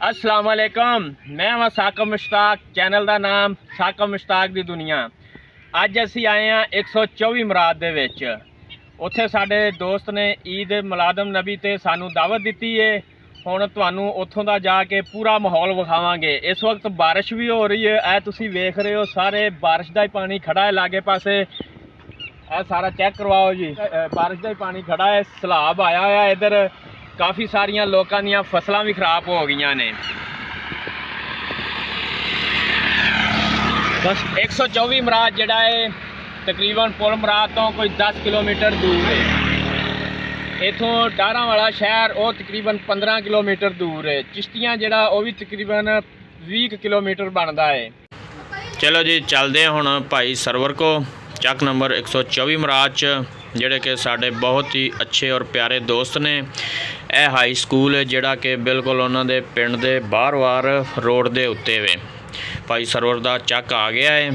अस्सलाम वालेकुम। मैं हाँ साकब मुश्ताक, चैनल का नाम साकब मुश्ताक दी दुनिया। अज असी आए हैं 124 मुराद दे विच। उत्थे साडे दोस्त ने ईद मिलादम नबी ते सानू दावत दी है। हुण तुहानू उत्थों दा जाके पूरा माहौल विखावांगे। इस वक्त बारिश भी हो रही है, ऐ तुसी वेख रहे हो सारे बारिश का ही पानी खड़ा है लागे पासे। ऐ सारा चेक करवाओ जी, बारिश का ही पानी खड़ा है। सैलाब आया है इधर, काफ़ी सारिया लोगों दी फसलां भी खराब हो गई ने। बस 124 मुराद जिहड़ा है तकरीबन पुल मुराद तो कोई 10 किलोमीटर दूर है। इथों डारा वाला शहर वो तकरीबन 15 किलोमीटर दूर है। चिश्तियाँ जिहड़ा वो भी तकरीबन 20 किलोमीटर बनता है। चलो जी चलते हुण भाई सरवर को चक नंबर 124 मुराद च, ਜਿਹੜੇ कि साढ़े बहुत ही अच्छे और प्यारे दोस्त ने। यह हाई स्कूल है जिहड़ा कि बिल्कुल उन्होंने पिंड दे बार-बार रोड दे उत्ते वे। भाई सरवर दा चक आ गया है।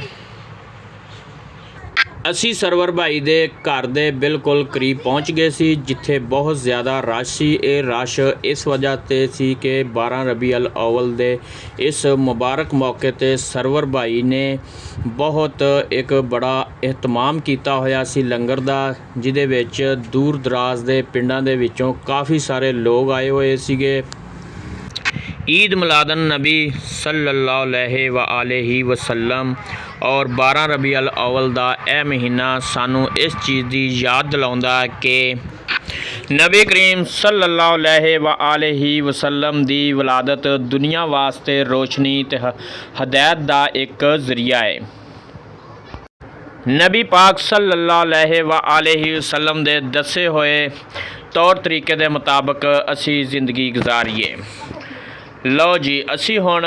असी सरवर भाई दे घर दे बिल्कुल करीब पहुँच गए सी, जिथे बहुत ज़्यादा रश सी। ये रश इस वजह ते सी कि 12 रबी अल अव्वल दे इस मुबारक मौके ते सरवर भाई ने बहुत एक बड़ा एहतमाम किया होया सी लंगर दा, जिहदे विच दूर दराज दे पिंडां दे विचों काफ़ी सारे लोग आए हुए सीगे। ईद मिलादन नबी सल्लल्लाहु अलैहि वसल्लम और 12 रबी अल अव्वल दा यह महीना सानू इस चीज़ की याद दिलाउंदा कि नबी करीम सल्लल्लाहु अलैहि वसल्लम दी विलादत दुनिया वास्ते रोशनी ते हदायत दा एक जरिया है। नबी पाक सल्लल्लाहु अलैहि वसल्लम दे दसे होए तौर तरीके दे मुताबिक असी ज़िंदगी गुजारीए। लो जी असी हुण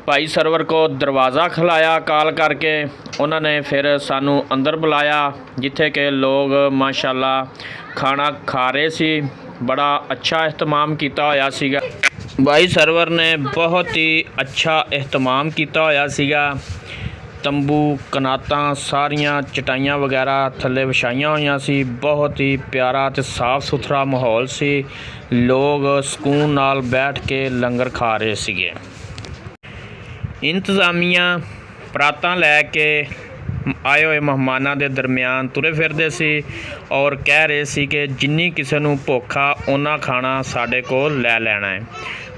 भाई सरवर को दरवाज़ा खिलाया कॉल करके, उन्होंने फिर सानू अंदर बुलाया जिथे के लोग माशाल्लाह खाना खा रहे सी। बड़ा अच्छा एहतमाम किया होया सीगा। भाई सरवर ने बहुत ही अच्छा एहतमाम किया होया सीगा। तंबू कनातां सारियां चटाइयां वगैरह थल्ले विछाइयां होइयां सी। बहुत ही प्यारा ते साफ सुथरा माहौल सी। लोग सुकून नाल बैठ के लंगर खा रहे सीगे। इंतजामिया परातां लैके आए हुए मेहमानां दे दरम्यान तुरे फिरदे सी और कह रहे सी कि जिन्नी किसी नूं भुख आ उन्ना खाना साडे कोल लै लैना है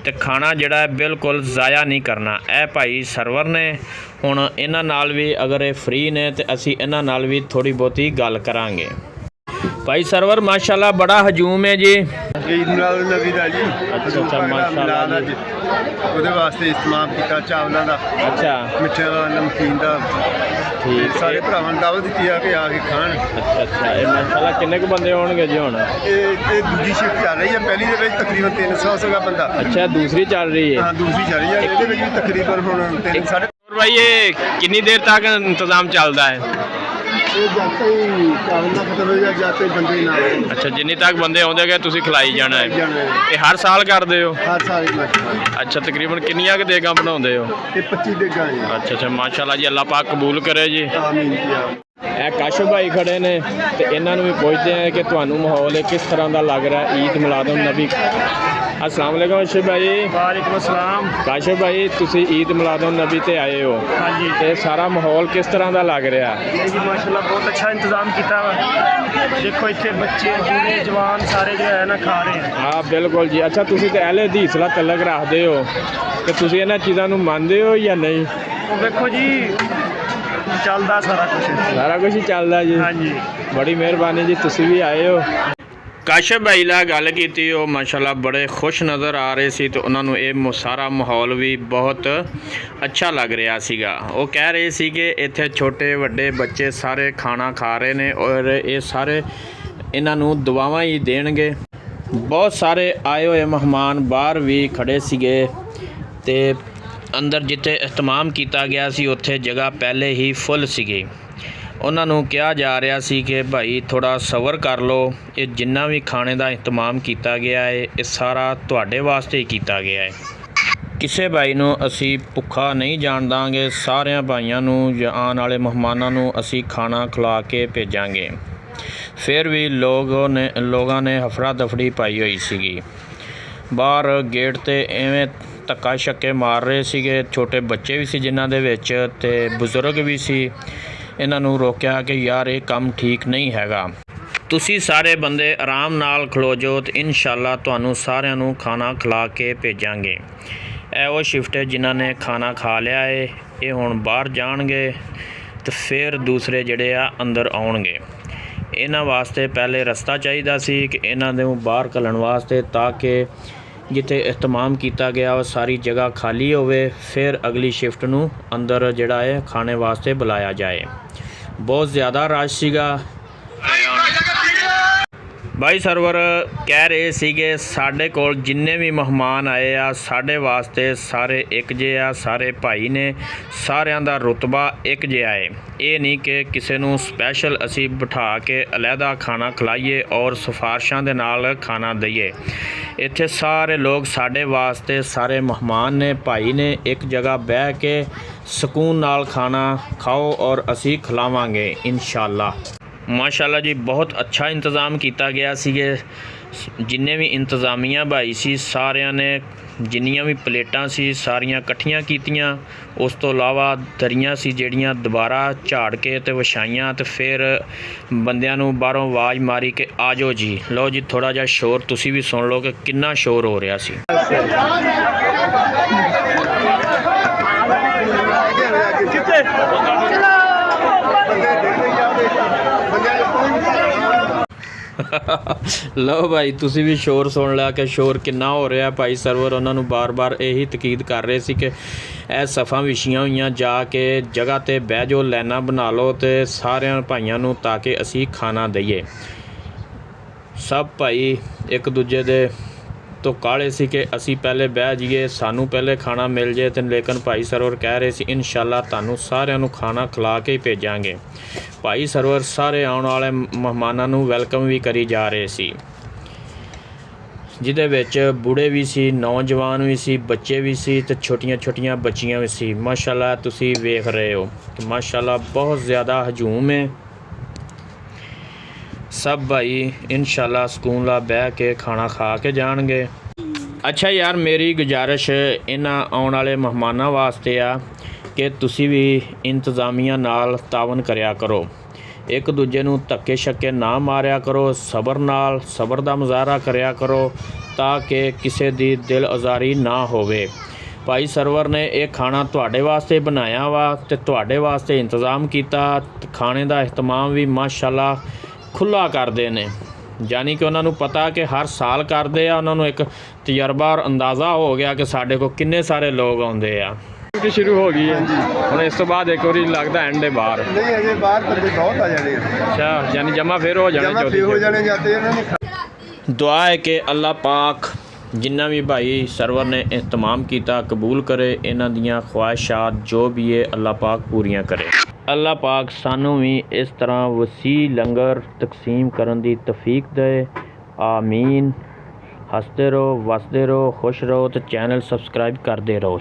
ते खाना जिहड़ा है बिल्कुल ज़ाया नहीं करना। ए भाई सरवर ने हुण इन्हां नाल भी अगर ये फ्री ने तो असी इन्हां नाल भी थोड़ी बहुती गल करांगे। भाई सरवर माशाल्लाह बड़ा हजूम है जी। ईद मिलाद नबी दा जी। अच्छा माशाल्लाह जी। ਉਹਦੇ ਵਾਸਤੇ ਇਸਤਮਾਮ ਕੀਤਾ ਚਾਵਲਾਂ ਦਾ, अच्छा ਮਿੱਠਿਆਂ ਦਾ, ਨਮਕੀਨ ਦਾ। ठीक ਸਾਰੇ ਭਰਾਵਾਂ ਨੂੰ ਦਾਵਤ ਦਿੱਤੀ ਆ ਕਿ ਆ ਕੇ ਖਾਣ। अच्छा ये माशाल्लाह किन्ने क बंदे होणगे जी हुण? ਇਹ ਦੂਜੀ ਸ਼ਿਫਟ ਚੱਲ ਰਹੀ ਹੈ। ਪਹਿਲੀ ਦੇ ਵਿੱਚ ਤਕਰੀਬਨ 300 ਸੀਗਾ ਬੰਦਾ। अच्छा दूसरी चल रही है। ਹਾਂ ਦੂਸਰੀ ਚੱਲ ਰਹੀ ਹੈ। ਇਹਦੇ ਵਿੱਚ ਵੀ ਤਕਰੀਬਨ ਹੁਣ 3 ਸਾਢੇ। और भाई ये कितनी देर तक इंतज़ाम चलता है? ਇਹ ਜਾਤੇ ਹੀ ਚਾਵਲ ਦਾ ਖਤਮ ਹੋ ਜਾ ਜਾਤੇ ਬੰਦੇ ਨਾਲ। अच्छा जिन्नी तक बंदे आउंदे गए तुसीं खिलाई जाना है। ਜਾਣਾ ਹੈ। ये हर साल करदे हो? ਹਰ ਸਾਲ ਹੀ ਮਸਲਾ। अच्छा तकरीबन किन्नियां क देगां बनाउंदे हो? ਇਹ 25 ਦੇ ਗਾਂ ਹੈ। अच्छा माशाल्लाह जी, अल्लाह पाक कबूल करे जी। ਆਮੀਨ ਜੀ। ਇਹ ਕਾਸ਼ਫ ਭਾਈ ਖੜੇ ਨੇ ਤੇ ਇਹਨਾਂ ਨੂੰ ਵੀ ਪੁੱਛਦੇ ਆ ਕਿ ਤੁਹਾਨੂੰ ਮਾਹੌਲ ਕਿਸ ਤਰ੍ਹਾਂ ਦਾ ਲੱਗ ਰਿਹਾ ਈਦ ਮਿਲਾਦੁਨ ਨਬੀ। अस्सलाम वालेकुम काशिफ भाई। वालेकुम अस्सलाम। काशिफ भाई तुसी ईद मिलादुन नबी ते आए हो, हाँ जी। ते सारा माहौल किस तरह का लग रहा? जी माशाल्लाह बहुत अच्छा इंतजाम किया हुआ। देखो इतने बच्चे बूढ़े जवान सारे जो है ना खा रहे हैं। हाँ बिल्कुल जी। अच्छा तुसी ते अहले हदीस नाल तल्लक रखते हो ते तुसी इन्हां चीज़ां नूं मनदे हो या नहीं? तो देखो जी चलता सारा कुछ ही चलता जी। हाँ जी बड़ी मेहरबानी जी, तुसी भी आए हो। काशिफ भाई नाल गल की माशाल्लाह बड़े खुश नज़र आ रहे सी तो उन्होंने ये सारा माहौल भी बहुत अच्छा लग रहा सीगा। वो कह रहे सी कि इत्थे छोटे वड्डे बच्चे सारे खाना खा रहे ने और ये सारे इन्हों दुआवां ही देणगे। बहुत सारे आए हुए मेहमान बाहर भी खड़े सीगे ते अंदर जिथे एहतमाम किया गया सी उत्थे जगह पहले ही फुल सीगी। उन्होंने कहा जा रहा सी कि भाई थोड़ा सबर कर लो, ये जिन्ना भी खाने का इंतजाम किया गया है ये सारा तुहाडे वास्ते ही किया गया है। किसी भाई नूं असी भुखा नहीं जाण दांगे। सारियां भाइयों नूं या आने वाले मेहमानों नूं असी खाना खिला के भेजांगे। फिर भी लोगों ने हफड़ा दफड़ी पाई हुई सीगी। ਬਾਹਰ ਗੇਟ ਤੇ ਐਵੇਂ ਧੱਕਾ ਛੱਕੇ ਮਾਰ ਰਹੇ ਸੀਗੇ। ਛੋਟੇ ਬੱਚੇ ਵੀ ਸੀ ਜਿਨ੍ਹਾਂ ਦੇ ਵਿੱਚ ਤੇ ਬਜ਼ੁਰਗ ਵੀ ਸੀ। ਇਹਨਾਂ ਨੂੰ ਰੋਕਿਆ ਕਿ ਯਾਰ ਇਹ ਕੰਮ ਠੀਕ ਨਹੀਂ ਹੈਗਾ, ਤੁਸੀਂ ਸਾਰੇ ਬੰਦੇ ਆਰਾਮ ਨਾਲ ਖਲੋ ਜਾਓ ਤੇ ਇਨਸ਼ਾਅੱਲਾ ਤੁਹਾਨੂੰ ਸਾਰਿਆਂ ਨੂੰ ਖਾਣਾ ਖਿਲਾ ਕੇ ਭੇਜਾਂਗੇ। ਇਹ ਉਹ ਸ਼ਿਫਟ ਹੈ ਜਿਨ੍ਹਾਂ ਨੇ ਖਾਣਾ ਖਾ ਲਿਆ ਹੈ, ਇਹ ਹੁਣ ਬਾਹਰ ਜਾਣਗੇ ਤੇ ਫਿਰ ਦੂਸਰੇ ਜਿਹੜੇ ਆ ਅੰਦਰ ਆਉਣਗੇ। ਇਹਨਾਂ ਵਾਸਤੇ ਪਹਿਲੇ ਰਸਤਾ ਚਾਹੀਦਾ ਸੀ ਕਿ ਇਹਨਾਂ ਨੂੰ ਬਾਹਰ ਘੱਲਣ ਵਾਸਤੇ, ਤਾਂ ਕਿ ਜਿੱਥੇ ਇਹਤਮਾਮ ਕੀਤਾ ਗਿਆ ਉਹ ਸਾਰੀ ਜਗ੍ਹਾ ਖਾਲੀ ਹੋਵੇ, ਫਿਰ ਅਗਲੀ ਸ਼ਿਫਟ ਨੂੰ ਅੰਦਰ ਜਿਹੜਾ ਹੈ ਖਾਣੇ ਵਾਸਤੇ ਬੁਲਾਇਆ ਜਾਏ। ਬਹੁਤ ਜ਼ਿਆਦਾ ਰਸ਼ ਸੀਗਾ। ਭਾਈ ਸਰਵਰ ਕਹਿ ਰਹੇ ਸੀਗੇ ਸਾਡੇ ਕੋਲ ਜਿੰਨੇ ਵੀ ਮਹਿਮਾਨ ਆਏ ਆ ਸਾਡੇ ਵਾਸਤੇ ਸਾਰੇ ਇੱਕ ਜਿਹੇ ਆ, ਸਾਰੇ ਭਾਈ ਨੇ, ਸਾਰਿਆਂ ਦਾ ਰੁਤਬਾ ਇੱਕ ਜਿਹਾ ਹੈ। ਇਹ ਨਹੀਂ ਕਿ ਕਿਸੇ ਨੂੰ ਸਪੈਸ਼ਲ ਅਸੀਂ ਬਿਠਾ ਕੇ ਅਲੱਗਾ ਖਾਣਾ ਖਿਲਾਈਏ ਔਰ ਸਿਫਾਰਸ਼ਾਂ ਦੇ ਨਾਲ ਖਾਣਾ ਦਈਏ। ਇੱਥੇ ਸਾਰੇ ਲੋਕ ਸਾਡੇ ਵਾਸਤੇ ਸਾਰੇ ਮਹਿਮਾਨ ਨੇ, ਭਾਈ ਨੇ, ਇੱਕ ਜਗ੍ਹਾ ਬਹਿ ਕੇ ਸਕੂਨ ਨਾਲ ਖਾਣਾ ਖਾਓ ਔਰ ਅਸੀਂ ਖਿਲਾਵਾਂਗੇ ਇਨਸ਼ਾਅੱਲਾ। ਮਾਸ਼ਾਅੱਲਾ ਜੀ ਬਹੁਤ ਅੱਛਾ ਇੰਤਜ਼ਾਮ ਕੀਤਾ ਗਿਆ ਸੀਗੇ। ਜਿੰਨੇ ਵੀ ਇੰਤਜ਼ਾਮੀਆਂ ਭਾਈ ਸੀ ਸਾਰਿਆਂ ਨੇ ਜਿੰਨੀਆਂ ਵੀ ਪਲੇਟਾਂ ਸੀ ਸਾਰੀਆਂ ਇਕੱਠੀਆਂ ਕੀਤੀਆਂ। ਉਸ ਤੋਂ ਇਲਾਵਾ ਦਰੀਆਂ ਸੀ ਜਿਹੜੀਆਂ ਦੁਬਾਰਾ ਝਾੜ ਕੇ ਤੇ ਵਿਛਾਈਆਂ, ਤੇ ਫਿਰ ਬੰਦਿਆਂ ਨੂੰ ਬਾਹਰੋਂ ਆਵਾਜ਼ ਮਾਰੀ ਕਿ ਆ ਜਾਓ ਜੀ। ਲਓ ਜੀ ਥੋੜ੍ਹਾ ਜਿਹਾ ਸ਼ੋਰ ਤੁਸੀਂ ਵੀ ਸੁਣ ਲਓ ਕਿ ਕਿੰਨਾ ਸ਼ੋਰ ਹੋ ਰਿਹਾ ਸੀ। ਲਓ ਭਾਈ ਤੁਸੀਂ ਵੀ ਸ਼ੋਰ ਸੁਣ ਲਿਆ ਕਿ ਸ਼ੋਰ ਕਿੰਨਾ ਹੋ ਰਿਹਾ। ਭਾਈ ਸਰਵਰ ਉਹਨਾਂ ਨੂੰ ਬਾਰ-ਬਾਰ ਇਹੀ ਤਕੀਦ ਕਰ ਰਹੇ ਸੀ ਕਿ ਇਹ ਸਫਾਂ ਵਿਛੀਆਂ ਹੋਈਆਂ, ਜਾ ਕੇ ਜਗ੍ਹਾ ਤੇ ਬਹਿ ਜਾਓ, ਲਾਈਨਾਂ ਬਣਾ ਲਓ ਤੇ ਸਾਰਿਆਂ ਭਾਈਆਂ ਨੂੰ, ਤਾਂ ਕਿ ਅਸੀਂ ਖਾਣਾ ਦਈਏ। ਸਭ ਭਾਈ ਇੱਕ ਦੂਜੇ ਦੇ ਤੋਂ ਕਾਹਲੇ ਸੀ ਕਿ ਅਸੀਂ ਪਹਿਲੇ ਬਹਿ ਜਾਈਏ, ਸਾਨੂੰ ਪਹਿਲੇ ਖਾਣਾ ਮਿਲ ਜਾਏ। ਤੇ ਲੇਕਿਨ ਭਾਈ ਸਰਵਰ ਕਹਿ ਰਹੇ ਸੀ ਇਨਸ਼ਾਅੱਲਾ ਤੁਹਾਨੂੰ ਸਾਰਿਆਂ ਨੂੰ ਖਾਣਾ ਖਿਲਾ ਕੇ ਹੀ ਭੇਜਾਂਗੇ। ਭਾਈ ਸਰਵਰ ਸਾਰੇ ਆਉਣ ਵਾਲੇ ਮਹਿਮਾਨਾਂ ਨੂੰ ਵੈਲਕਮ ਵੀ ਕਰੀ ਜਾ ਰਹੇ ਸੀ, ਜਿਹਦੇ ਵਿੱਚ ਬੁੱਢੇ ਵੀ ਸੀ, ਨੌਜਵਾਨ ਵੀ ਸੀ, ਬੱਚੇ ਵੀ ਸੀ ਤੇ ਛੋਟੀਆਂ ਬੱਚੀਆਂ ਵੀ ਸੀ। ਮਾਸ਼ਾਅੱਲਾ ਤੁਸੀਂ ਵੇਖ ਰਹੇ ਹੋ ਕਿ ਮਾਸ਼ਾਅੱਲਾ ਬਹੁਤ ਜ਼ਿਆਦਾ ਹਜੂਮ ਹੈ। ਸਭ ਭਾਈ ਇਨਸ਼ਾਅੱਲਾ ਸਕੂਨ ਨਾਲ ਬਹਿ ਕੇ ਖਾਣਾ ਖਾ ਕੇ ਜਾਣਗੇ। ਅੱਛਾ ਯਾਰ ਮੇਰੀ ਗੁਜ਼ਾਰਿਸ਼ ਇਹਨਾਂ ਆਉਣ ਵਾਲੇ ਮਹਿਮਾਨਾਂ ਵਾਸਤੇ ਆ ਕਿ ਤੁਸੀਂ ਵੀ ਇੰਤਜ਼ਾਮੀਆਂ ਨਾਲ ਤਾਵਨ ਕਰਿਆ ਕਰੋ, ਇੱਕ ਦੂਜੇ ਨੂੰ ਧੱਕੇ ਛੱਕੇ ਨਾ ਮਾਰਿਆ ਕਰੋ, ਸਬਰ ਦਾ ਮੁਜ਼ਾਹਰਾ ਕਰਿਆ ਕਰੋ, ਤਾਂ ਕਿ ਕਿਸੇ ਦੀ ਦਿਲ ਆਜ਼ਾਰੀ ਨਾ ਹੋਵੇ। ਭਾਈ ਸਰਵਰ ਨੇ ਇਹ ਖਾਣਾ ਤੁਹਾਡੇ ਵਾਸਤੇ ਬਣਾਇਆ ਵਾ ਤੇ ਤੁਹਾਡੇ ਵਾਸਤੇ ਇੰਤਜ਼ਾਮ ਕੀਤਾ। ਖਾਣੇ ਦਾ ਇਹਤਮਾਮ ਵੀ ਮਾਸ਼ਾਅੱਲਾ ਖੁੱਲ੍ਹਾ ਕਰਦੇ ਨੇ, ਯਾਨੀ ਕਿ ਉਹਨਾਂ ਨੂੰ ਪਤਾ ਕਿ ਹਰ ਸਾਲ ਕਰਦੇ ਆ। ਉਹਨਾਂ ਨੂੰ ਇੱਕ ਤਜਰਬਾ ਔਰ ਅੰਦਾਜ਼ਾ ਹੋ ਗਿਆ ਕਿ ਸਾਡੇ ਕੋਲ ਕਿੰਨੇ ਸਾਰੇ ਲੋਕ ਆਉਂਦੇ ਆ। ਸ਼ੁਰੂ ਹੋ ਗਈ ਹੈ ਹੁਣ, ਇਸ ਤੋਂ ਬਾਅਦ ਇੱਕ ਵਾਰੀ ਲੱਗਦਾ ਐਂਡ ਦੇ ਬਾਹਰ ਨਹੀਂ ਅਜੇ ਬਾਹਰ ਬੰਦੇ ਬਹੁਤ ਆ ਜਾਣੇ। ਅੱਛਾ ਯਾਨੀ ਜਮਾ ਫਿਰ ਹੋ ਜਾਣੇ ਜਾਂਦੇ ਇਹਨਾਂ ਨੇ। ਦੁਆ ਹੈ ਕਿ ਅੱਲਾਹ ਪਾਕ ਜਿੰਨਾ ਵੀ ਭਾਈ ਸਰਵਰ ਨੇ ਇਹਤਮਾਮ ਕੀਤਾ ਕਬੂਲ ਕਰੇ, ਇਹਨਾਂ ਦੀਆਂ ਖਵਾਹਿਸ਼ਾਤ ਜੋ ਵੀ ਹੈ ਅੱਲਾਹ ਪਾਕ ਪੂਰੀਆਂ ਕਰੇ। ਅੱਲਾਹ ਪਾਕ ਸਾਨੂੰ ਵੀ ਇਸ ਤਰ੍ਹਾਂ ਵਸੀ ਲੰਗਰ ਤਕਸੀਮ ਕਰਨ ਦੀ ਤੌਫੀਕ ਦੇ। ਆਮੀਨ। ਹੱਸਦੇ ਰਹੋ, ਵਸਦੇ ਰਹੋ, ਖੁਸ਼ ਰਹੋ ਤੇ ਚੈਨਲ ਸਬਸਕ੍ਰਾਈਬ ਕਰਦੇ ਰਹੋ।